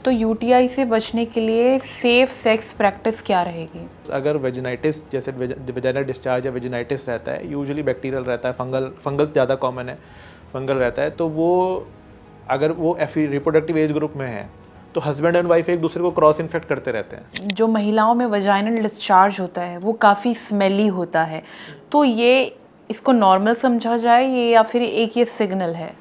तो यूटीआई से बचने के लिए सेफ सेक्स प्रैक्टिस क्या रहेगी? अगर वेजिनाइटिस जैसे वेजाइनल डिस्चार्ज या वेजिनाइटिस रहता है, यूजुअली बैक्टीरियल रहता है, फंगल ज़्यादा कॉमन है, फंगल रहता है, तो वो अगर वो रिप्रोडक्टिव एज ग्रुप में है तो हस्बैंड एंड वाइफ एक दूसरे को क्रॉस इन्फेक्ट करते रहते हैं। जो महिलाओं में वजाइनल डिस्चार्ज होता है वो काफ़ी स्मेली होता है, तो ये इसको नॉर्मल समझा जाए ये या फिर एक ये सिग्नल है?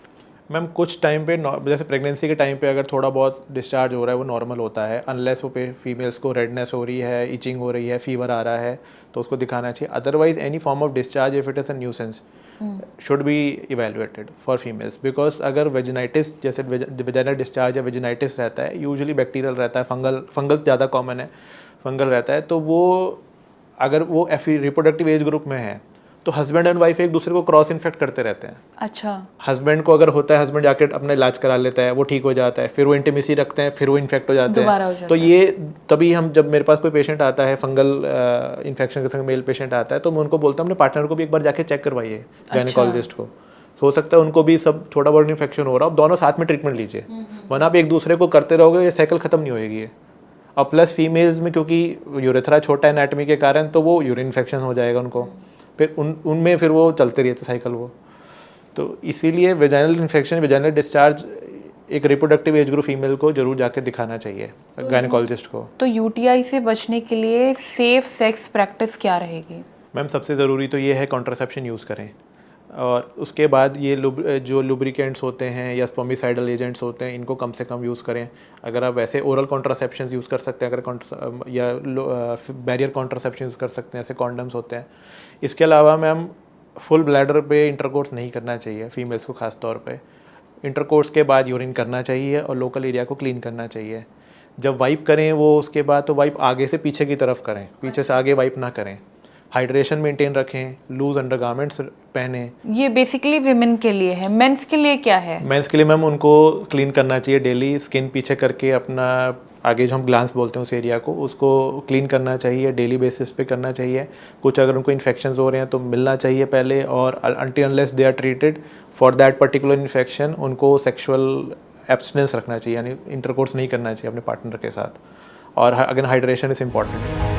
मैम कुछ टाइम पे जैसे प्रेगनेंसी के टाइम पे अगर थोड़ा बहुत डिस्चार्ज हो रहा है वो नॉर्मल होता है, अनलेस वो पे फीमेल्स को रेडनेस हो रही है, इचिंग हो रही है, फीवर आ रहा है तो उसको दिखाना चाहिए। Otherwise any form of discharge if it is a nuisance should be evaluated for females, because अगर वेजिनाइटिस जैसे वेजाइनल डिस्चार्ज या वेजिनाइटिस रहता है, यूजुअली बैक्टीरियल रहता है, फंगल ज़्यादा कॉमन है, फंगल रहता है, तो वो अगर वो रिप्रोडक्टिव एज ग्रुप में है तो हस्बैंड एंड वाइफ एक दूसरे को क्रॉस इन्फेक्ट करते रहते हैं। अच्छा। हस्बैंड को अगर होता है, हस्बैंड जाके अपना इलाज करा लेता है, वो ठीक हो जाता है, फिर वो इंटीमेसी रखते हैं, फिर वो इन्फेक्ट हो जाते दोबारा हो हैं। जाता तो है। ये तभी हम जब मेरे पास कोई पेशेंट आता है फंगल इन्फेक्शन के संग मेल पेशेंट आता है तो मैं उनको बोलता हूँ अपने पार्टनर को भी एक बार जाके चेक करवाइए, गायनेकोलॉजिस्ट को। हो सकता है उनको भी सब थोड़ा बहुत इन्फेक्शन हो रहा हो, अब दोनों साथ में ट्रीटमेंट लीजिए, वरना आप एक दूसरे को करते रहोगे ये साइकिल खत्म नहीं होएगी ये। और प्लस फीमेल्स में क्योंकि यूरेथ्रा छोटा है एनाटमी के कारण, तो वो यूरिन इन्फेक्शन हो जाएगा उनको, फिर उनमें फिर वो चलते रहते साइकिल वो। तो इसीलिए वेजाइनल इन्फेक्शन, वेजाइनल डिस्चार्ज एक रिप्रोडक्टिव एज ग्रुप फीमेल को जरूर जाके दिखाना चाहिए गायनेकोलॉजिस्ट को। तो यूटीआई से बचने के लिए सेफ सेक्स प्रैक्टिस क्या रहेगी? मैम सबसे ज़रूरी तो ये है कॉन्ट्रासेप्शन यूज़ करें, और उसके बाद ये जो लुब्रिकेंट्स होते हैं या स्पर्मिसाइडल एजेंट्स होते हैं इनको कम से कम यूज़ करें। अगर आप वैसे ओरल कॉन्ट्रासेप्शन यूज़ कर सकते हैं, अगर या बैरियर कॉन्ट्रासेप्शन यूज़ कर सकते हैं, ऐसे कॉन्डम्स होते हैं। इसके अलावा मैम फुल ब्लैडर पे इंटरकोर्स नहीं करना चाहिए फीमेल्स को, खास तौर पे इंटरकोर्स के बाद यूरिन करना चाहिए और लोकल एरिया को क्लीन करना चाहिए। जब वाइप करें वो उसके बाद तो वाइप आगे से पीछे की तरफ करें, पीछे से आगे वाइप ना करें। हाइड्रेशन मेंटेन रखें, लूज अंडरगारमेंट्स पहने। ये बेसिकली विमेन के लिए है, मेंस के लिए क्या है? मेंस के लिए मैम उनको क्लीन करना चाहिए डेली, स्किन पीछे करके अपना आगे जो हम ग्लांस बोलते हैं उस एरिया को, उसको क्लीन करना चाहिए, डेली बेसिस पे करना चाहिए। कुछ अगर उनको इन्फेक्शंस हो रहे हैं तो मिलना चाहिए पहले, और until unless they are treated for that particular infection उनको सेक्सुअल एब्सटिनेंस रखना चाहिए, यानी इंटरकोर्स नहीं करना चाहिए अपने पार्टनर के साथ। और अगेन हाइड्रेशन इज़ इम्पॉर्टेंट।